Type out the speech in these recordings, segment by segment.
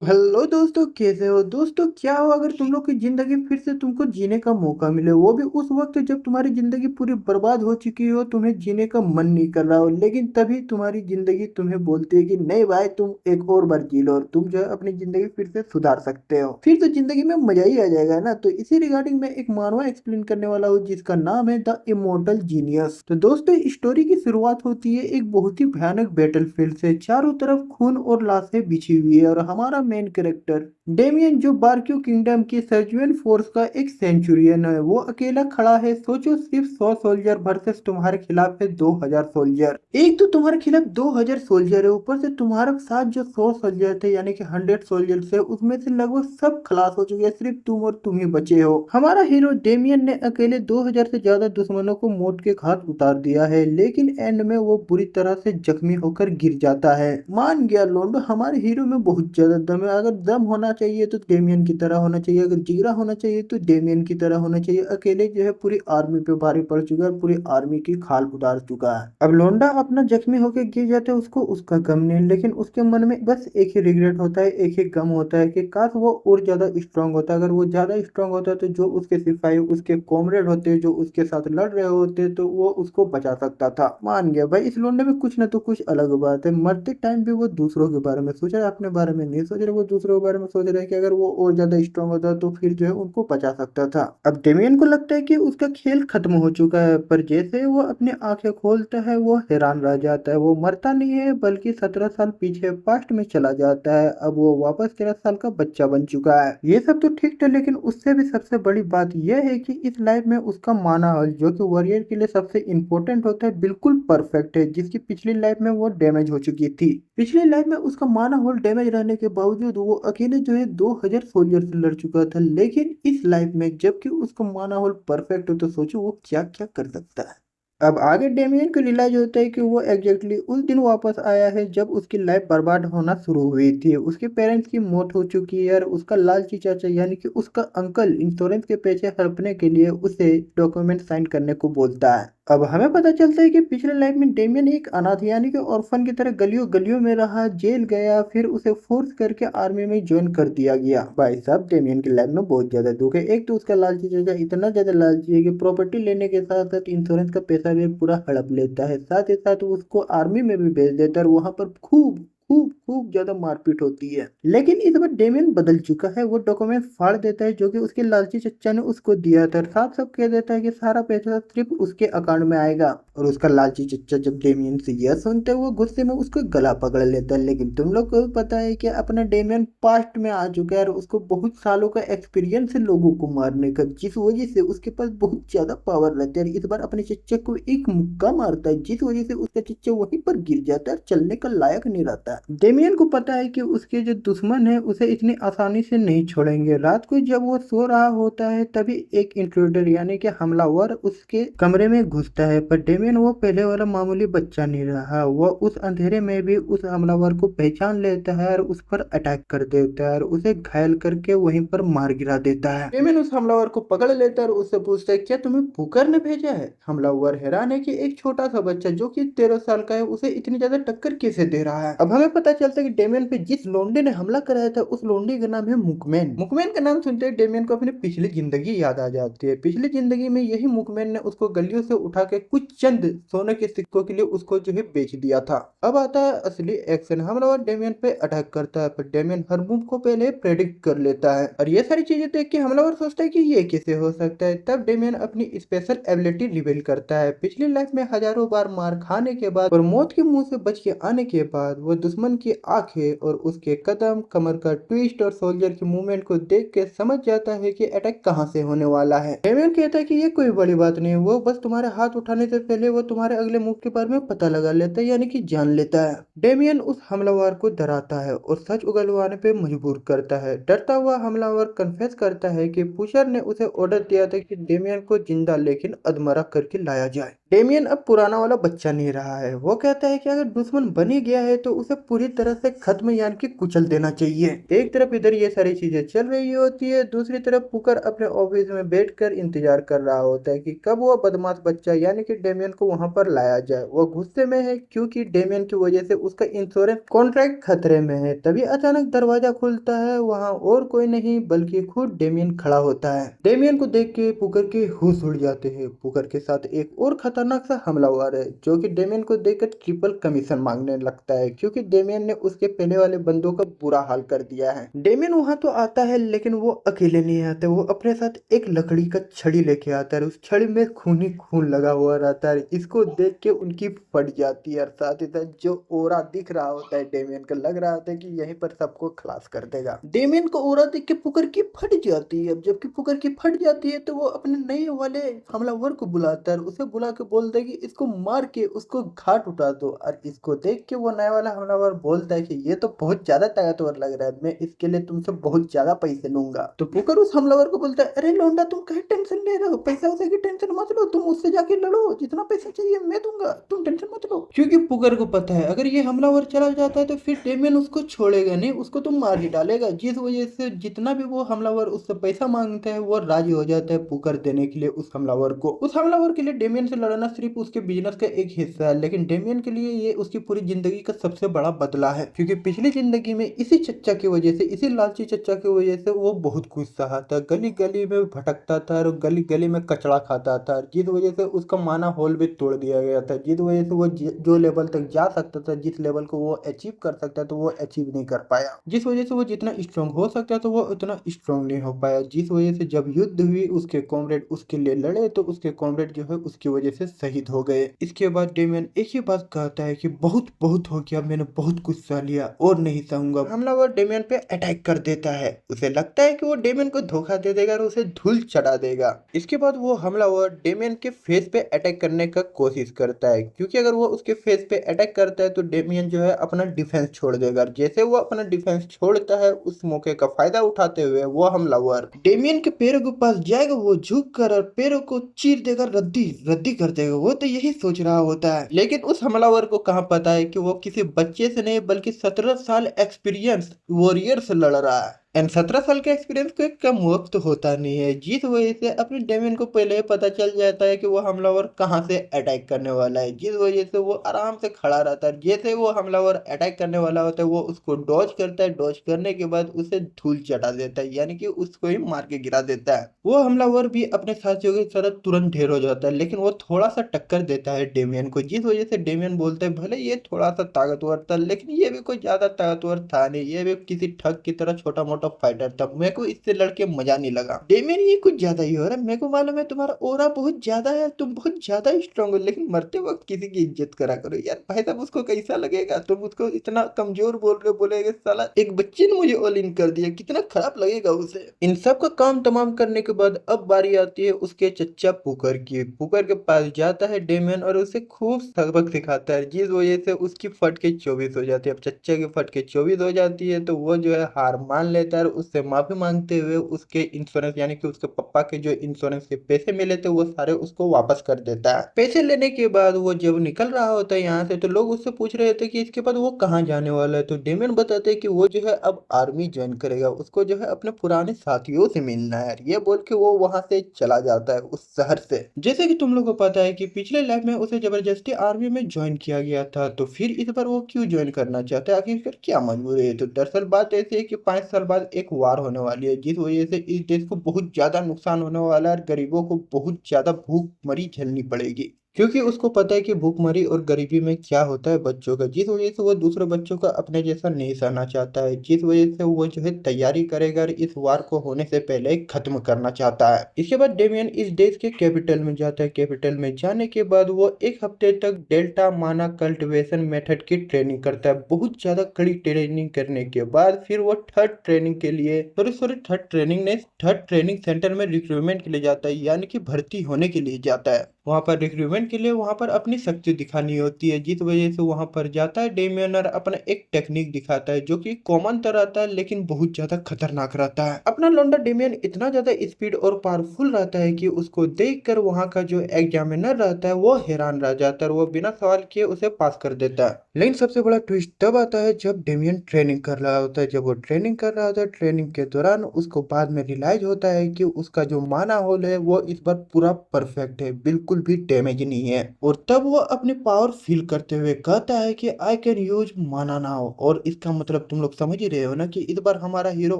Hello दोस्तों, कैसे हो दोस्तों? क्या हो अगर तुम लोग की जिंदगी फिर से तुमको जीने का मौका मिले, वो भी उस वक्त जब तुम्हारी जिंदगी पूरी बर्बाद हो चुकी हो, तुम्हें जीने का मन नहीं कर रहा हो, लेकिन तभी तुम्हारी जिंदगी तुम्हें बोलती है कि नहीं भाई, तुम एक और बार जी लो और तुम जो है अपनी जिंदगी फिर से सुधार सकते हो। फिर तो जिंदगी में मजा ही आ जाएगा ना। तो इसी रिगार्डिंग मैं एक मानवा एक्सप्लेन करने वाला हूँ जिसका नाम है द इमोर्टल जीनियस। तो दोस्तों, स्टोरी की शुरुआत होती है एक बहुत ही भयानक बैटलफील्ड से। चारों तरफ खून और लाशें बिछी हुई है और हमारा मेन कैरेक्टर डेमियन, जो बारक्यू किंगडम की सर्जियन फोर्स का एक सेंचुरियन है, वो अकेला खड़ा है। सोचो, सिर्फ 100 सोल्जर वर्सेस तुम्हारे खिलाफ है 2000 सोल्जर। एक तो तुम्हारे खिलाफ 2000 सोल्जर है, ऊपर से तुम्हारे साथ जो 100 सोल्जर थे यानी कि 100 सोल्जर थे, उसमें से लगभग सब खलास हो चुके हैं, सिर्फ तुम और तुम ही बचे हो। हमारा हीरो डेमियन ने अकेले 2000 से ज्यादा दुश्मनों को मौत के घाट उतार दिया है, लेकिन एंड में वो बुरी तरह से जख्मी होकर गिर जाता है। मान गया लोंडो, हमारे हीरो में बहुत ज्यादा दम है। अगर दम होना चाहिए तो डेमियन की तरह होना चाहिए, अगर जिगरा होना चाहिए तो डेमियन की तरह होना चाहिए। अकेले जो है पूरी आर्मी पे भारी पड़ चुका है, पूरी आर्मी की खाल उतार चुका है। अब लोंडा अपना जख्मी होकर गिर जाता है, उसको उसका गम नहीं, लेकिन उसके मन में बस एक ही रिग्रेट होता है, एक ही गम होता है कि काश वो और ज्यादा स्ट्रांग होता। अगर वो ज्यादा स्ट्रांग होता तो जो उसके सिपाही, उसके कॉमरेड होते, जो उसके साथ लड़ रहे होते, तो वो उसको बचा सकता था। मान गया भाई, इस लोंडे में कुछ ना तो कुछ अलग बात है। मरते टाइम भी वो दूसरों के बारे में सोच रहा है, अपने बारे में नहीं सोच रहा। वो दूसरों के बारे में सोच रहा है कि अगर वो और ज्यादा स्ट्रांग होता तो फिर जो है उनको बचा सकता था। अब डेमियन को लगता है कि उसका खेल खत्म हो चुका है, पर जैसे वो अपनी आंखें खोलता है वो हैरान रह जाता है। वो मरता नहीं है, बल्कि 17 साल पीछे पास्ट में चला जाता है। अब वो वापस 13 साल का बच्चा बन चुका है। ये सब तो ठीक था, लेकिन उससे भी सबसे बड़ी बात यह है कि इस लाइफ में उसका माना हल, जो कि वॉरियर के लिए सबसे इंपॉर्टेंट होता है, बिल्कुल परफेक्ट है, जिसकी पिछली लाइफ में वो डैमेज हो चुकी थी। पिछली लाइफ में उसका माना होल डैमेज रहने के बावजूद वो अकेले जो है 2000 सोल्जर से लड़ चुका था, लेकिन इस लाइफ में जबकि उसका माना होल परफेक्ट हो, तो सोचो वो क्या क्या कर सकता है। अब आगे डेमियन को रियलाइज होता है कि वो एग्जैक्टली उस दिन वापस आया है जब उसकी लाइफ बर्बाद होना शुरू हुई थी। उसके पेरेंट्स की मौत हो चुकी है और उसका लालची चाचा यानी कि उसका अंकल इंश्योरेंस के पैसे हड़पने के लिए उसे डॉक्यूमेंट साइन करने को बोलता है। अब हमें पता चलता है कि पिछले लाइफ में डेमियन एक अनाथ यानी कि ऑर्फन की तरह गलियों गलियों में रहा, जेल गया, फिर उसे फोर्स करके आर्मी में ज्वाइन कर दिया गया। भाई साहब, डेमियन की लाइफ में बहुत ज्यादा दुख है। एक तो उसका लालची चाचा इतना ज्यादा लालची है कि प्रॉपर्टी लेने के साथ साथ इंश्योरेंस का पैसा भी पूरा हड़प लेता है, साथ ही साथ उसको आर्मी में भी भेज देता है और वहां पर खूब खूब खूब ज्यादा मारपीट होती है। लेकिन इस बार डेमियन बदल चुका है। वो डॉक्यूमेंट फाड़ देता है जो कि उसके लालची चच्चा ने उसको दिया था, साफ साफ कह देता है कि सारा पैसा सिर्फ उसके अकाउंट में आएगा। और उसका लालची चच्चा जब डेमियन से यह सुनते हैं, वो गुस्से में उसको गला पकड़ लेता है। लेकिन तुम लोग को भी पता है कि अपना डेमियन पास्ट में आ चुका है और उसको बहुत सालों का एक्सपीरियंस है लोगों को मारने का, जिस वजह से उसके पास बहुत ज्यादा पावर रहता है। इस बार अपने चच्चा को एक मुक्का मारता है, जिस वजह से उसका चच्चा वहीं पर गिर जाता है, चलने का लायक नहीं रहता। डेमियन को पता है कि उसके जो दुश्मन है उसे इतनी आसानी से नहीं छोड़ेंगे। रात को जब वो सो रहा होता है, तभी एक इंट्रूडर यानी कि हमलावर उसके कमरे में घुसता है। पर डेमियन वो पहले वाला मामूली बच्चा नहीं रहा। वो उस अंधेरे में भी उस हमलावर को पहचान लेता है और उस पर अटैक कर देता है और उसे घायल करके वहीं पर मार गिरा देता है। डेमियन उस हमलावर को पकड़ लेता है और उससे पूछता है, क्या तुम्हें पुकार ने भेजा है? हमलावर हैरान है कि एक छोटा सा बच्चा जो कि 13 साल का है उसे इतनी ज्यादा टक्कर कैसे दे रहा है। अब हमें पता चलता है कि डेमियन पे जिस लोंडे ने हमला कराया था, उस लोंडे का नाम है मुकमैन। मुकमैन का नाम सुनते ही डेमियन को अपनी पिछली जिंदगी याद आ जाती है। पिछली जिंदगी में यही मुकमैन ने उसको गलियों से उठा के कुछ चंद सोने के सिक्कों के लिए उसको जो है बेच दिया था। अब आता है असली एक्शन। हमलावर डेमियन पे अटैक करता है, पर डेमियन हर मूव को पहले प्रेडिक्ट कर लेता है और ये सारी चीजें देख के हमलावर सोचता है कि ये कैसे हो सकता है। तब डेमियन अपनी स्पेशल एबिलिटी रिवील करता है। पिछली लाइफ में हजारों बार मार खाने के बाद और मौत के मुंह से बच के आने के बाद वो दुश्मन की आंखें और उसके कदम, कमर का ट्विस्ट और सोल्जर की मूवमेंट को देख के समझ जाता है कि अटैक कहां से होने वाला है। डेमियन कहता है कि ये कोई बड़ी बात नहीं है, वो बस तुम्हारे हाथ उठाने से पहले वो तुम्हारे अगले मूव के बारे में पता लगा लेता है, यानी कि जान लेता है। डेमियन उस हमलावर को डराता है और सच उगलवाने पे मजबूर करता है। डरता हुआ हमलावर कन्फेस करता है कि पुशर ने उसे ऑर्डर दिया था कि डेमियन को जिंदा लेकिन अधमरा करके लाया जाए। डेमियन अब पुराना वाला बच्चा नहीं रहा है। वो कहता है कि अगर दुश्मन बन ही गया है तो उसे पूरी तरह से खत्म यानी कि कुचल देना चाहिए। एक तरफ इधर ये सारी चीजें चल रही होती है, दूसरी तरफ पुकर अपने ऑफिस में बैठकर इंतजार कर रहा होता है कि कब वो बदमाश बच्चा यानी कि डेमियन को वहां पर लाया जाए। वो गुस्से में है क्योंकि डेमियन की वजह से उसका इंश्योरेंस कॉन्ट्रैक्ट खतरे में है। तभी अचानक दरवाजा खुलता है, वहां और कोई नहीं बल्कि खुद डेमियन खड़ा होता है। डेमियन को देख के पुकर के होश उड़ जाते हैं। पुकर के साथ एक और खतरनाक सा हमलावर है जो कि डेमियन को देखकर ट्रिपल कमीशन मांगने लगता है क्योंकि डेमियन ने उसके पहले वाले बंदों का बुरा हाल कर दिया है। डेमियन वहां तो आता है लेकिन वो अकेले नहीं आता, वो अपने साथ एक लकड़ी का छड़ी लेके आता है। उस छड़ी में खून ही खून लगा हुआ रहता है। इसको देख के उनकी फट जाती है और साथ ही साथ जो ओरा दिख रहा होता है डेमियन का, लग रहा होता है कि यहीं पर सबको खलास कर देगा। डेमियन को ओरा देख के पुकर की फट जाती है। अब जबकि पुकर की फट जाती है तो वो अपने नए वाले हमलावर को बुलाता है, उसे बुला के बोलता है कि इसको मार के उसको घाट उठा दो। और इसको देख के वो नया वाला हमलावर बोलता है कि ये तो बहुत ज्यादा ताकतवर लग रहा है, मैं इसके लिए तुमसे बहुत ज्यादा पैसे लूंगा। तो पुकर उस हमलावर को बोलता है, अरे लौंडा तुम कहीं टेंशन ले रहे हो, पैसा वैसे की टेंशन मत लो, तुम उससे जाके लड़ो, जितना पैसा चाहिए मैं दूंगा, तुम टेंशन मत लो। क्योंकि पुकर को पता है अगर ये हमलावर चला जाता है तो फिर डेमियन उसको छोड़ेगा नहीं, उसको तो मार ही डालेगा। जिस वजह से जितना भी वो हमलावर उससे पैसा मांगता है वो राजी हो जाता है पुकर देने के लिए उस हमलावर को। उस हमलावर के लिए डेमियन से लड़ना सिर्फ उसके बिजनेस का एक हिस्सा है, लेकिन डेमियन के लिए ये उसकी पूरी जिंदगी का सबसे बड़ा बदला है। क्योंकि पिछली जिंदगी में इसी चच्चा की वजह से, इसी लालची चच्चा की वजह से वो बहुत कुछ सहा था, गली गली में भटकता था और गली गली में कचड़ा खाता था, जिस वजह से उसका माना होल भी तोड़ दिया गया था, जिस वजह से वो जो लेवल तक जा सकता था, जिस लेवल को वो अचीव कर सकता था वो अचीव नहीं कर पाया। जिस वजह से वो जितना स्ट्रांग हो सकता था वो उतना स्ट्रांग नहीं हो पाया। जिस वजह से जब युद्ध हुई उसके कॉमरेड उसके लिए लड़े तो उसके कॉमरेड जो है उसकी वजह से शहीद हो गए। इसके बाद डेमियन एक ही बात कहता है कि बहुत बहुत हो गया, मैंने बहुत कुछ सह लिया और नहीं सहूंगा। हमलावर डेमियन पे अटैक कर देता है। उसे लगता है कि वो डेमियन को धोखा दे देगा और उसे धूल चढ़ा देगा। इसके बाद वो हमलावर डेमियन के फेस पे अटैक करने का कोशिश करता है, क्योंकि अगर वो उसके फेस पे अटैक करता है तो डेमियन जो है अपना डिफेंस छोड़ देगा। जैसे वो अपना डिफेंस छोड़ता है उस मौके का फायदा उठाते हुए वो हमलावर डेमियन के पैरों के पास जाएगा, वो झुक कर और पैरों को चीर देगा, रद्दी रद्दी कर देगा। वो तो यही सोच रहा होता है, लेकिन उस हमलावर को कहाँ पता है कि वो किसी बच्चे से नहीं बल्कि 17 साल एक्सपीरियंस वॉरियर से लड़ रहा है। एंड 17 साल का एक्सपीरियंस कोई कम वक्त होता नहीं है, जिस वजह से अपने डेमियन को पहले ही पता चल जाता है कि वो हमलावर कहाँ से अटैक करने वाला है, जिस वजह से वो आराम से खड़ा रहता है। जैसे वो हमलावर अटैक करने वाला होता है वो उसको डॉज करता है, डॉज करने के बाद उसे धूल चटा देता है, यानी कि उसको ही मार के गिरा देता है। वो हमलावर भी अपने साथियों की तरह तुरंत ढेर हो जाता है, लेकिन वो थोड़ा सा टक्कर देता है डेमियन को, जिस वजह से डेमियन बोलता है भले ये थोड़ा सा ताकतवर था लेकिन ये भी कोई ज्यादा ताकतवर था नहीं, ये भी किसी ठग की तरह छोटा मोटा फाइटर था, मेरे को इससे लड़के मजा नहीं लगा। डेमियन ये कुछ ज्यादा ही हो रहा है, मेरे को मालूम है तुम्हारा ओरा बहुत ज्यादा है, तुम बहुत ज्यादा स्ट्रांग हो, लेकिन मरते वक्त किसी की इज्जत करा करो यार। भाई साहब उसको कैसा लगेगा, तुम उसको इतना कमजोर बोल रहे बोलेगे साला एक बच्चे ने मुझे ऑल इन कर दिया, कितना खराब लगेगा उसे। इन सब का काम तमाम करने के बाद अब बारी आती है उसके चच्चा पुकर की। पुकर के पास जाता है डेमियन और उसे खूब सबक सिखाता है, जिस वजह से उसकी फट के 24 हो जाती है। अब चच्चा की फट के 24 हो जाती है तो वो जो है हार मान लेता है, उससे माफी मांगते हुए उसके इंश्योरेंस यानी कि उसके पापा के जो इंश्योरेंस के पैसे मिले थे वो सारे उसको वापस कर देता है। पैसे लेने के बाद वो जब निकल रहा होता है यहाँ से तो लोग उससे पूछ रहे थे कि इसके बाद वो कहाँ जाने वाला है, तो डेमियन बताते हैं कि वो जो है अब आर्मी ज्वाइन करेगा, उसको जो है अपने पुराने साथियों से मिलना है। ये बोल के वो वहां से चला जाता है उस शहर से। जैसे कि तुम लोगों को पता है कि पिछले लाइफ में उसे जबरदस्ती आर्मी में ज्वाइन किया गया था, तो फिर इस बार वो क्यों ज्वाइन करना चाहता है, आखिरकार क्या मजबूरी है। तो दरअसल बात ऐसी है कि 5 साल बाद एक वार होने वाली है, जिस वजह से इस देश को बहुत ज्यादा नुकसान होने वाला है और गरीबों को बहुत ज्यादा भूखमरी झेलनी पड़ेगी। क्योंकि उसको पता है कि भूखमरी और गरीबी में क्या होता है बच्चों का, जिस वजह से वो दूसरे बच्चों का अपने जैसा नहीं सहना चाहता है, जिस वजह से वो जो है तैयारी करेगा और इस वार को होने से पहले खत्म करना चाहता है। इसके बाद डेमियन इस देश के कैपिटल में जाता है। कैपिटल में जाने के बाद वो एक हफ्ते तक डेल्टा माना कल्टिवेशन मेथड की ट्रेनिंग करता है। बहुत ज्यादा कड़ी ट्रेनिंग करने के बाद फिर वो थर्ड ट्रेनिंग के लिए थर्ड ट्रेनिंग सेंटर में रिक्रूटमेंट के लिए जाता है, यानी कि भर्ती होने के लिए जाता है। वहां पर रिक्रूटमेंट के लिए वहां पर अपनी शक्ति दिखानी होती है, जिस वजह से वहां पर जाता है डेमियन और अपना एक टेक्निक दिखाता है जो कि कॉमन तो रहता है लेकिन बहुत ज्यादा खतरनाक रहता है। अपना लौंडा डेमियन इतना ज्यादा स्पीड और पावरफुल रहता है कि उसको देखकर वहां का जो एग्जामिनर रहता है वो हैरान रह जाता है और वो बिना सवाल किए उसे पास कर देता है। लेकिन सबसे बड़ा ट्विस्ट तब आता है जब डेमियन ट्रेनिंग कर रहा होता है। जब वो ट्रेनिंग कर रहा होता है, ट्रेनिंग के दौरान उसको बाद में रियलाइज होता है कि उसका जो माना होल है वो इस बार पूरा परफेक्ट है, बिल्कुल भी डैमेज नहीं है। और तब वो अपनी पावर फील करते हुए कहता है कि आई कैन यूज माना नाउ। और इसका मतलब तुम लोग समझ ही रहे हो ना कि इस बार हमारा हीरो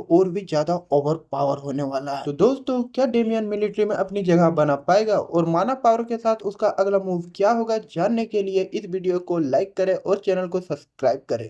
और भी ज्यादा ओवर पावर होने वाला है। तो दोस्तों, क्या डेमियन मिलिट्री में अपनी जगह बना पाएगा और माना पावर के साथ उसका अगला मूव क्या होगा, जानने के लिए इस वीडियो को लाइक करें और चैनल को सब्सक्राइब करें।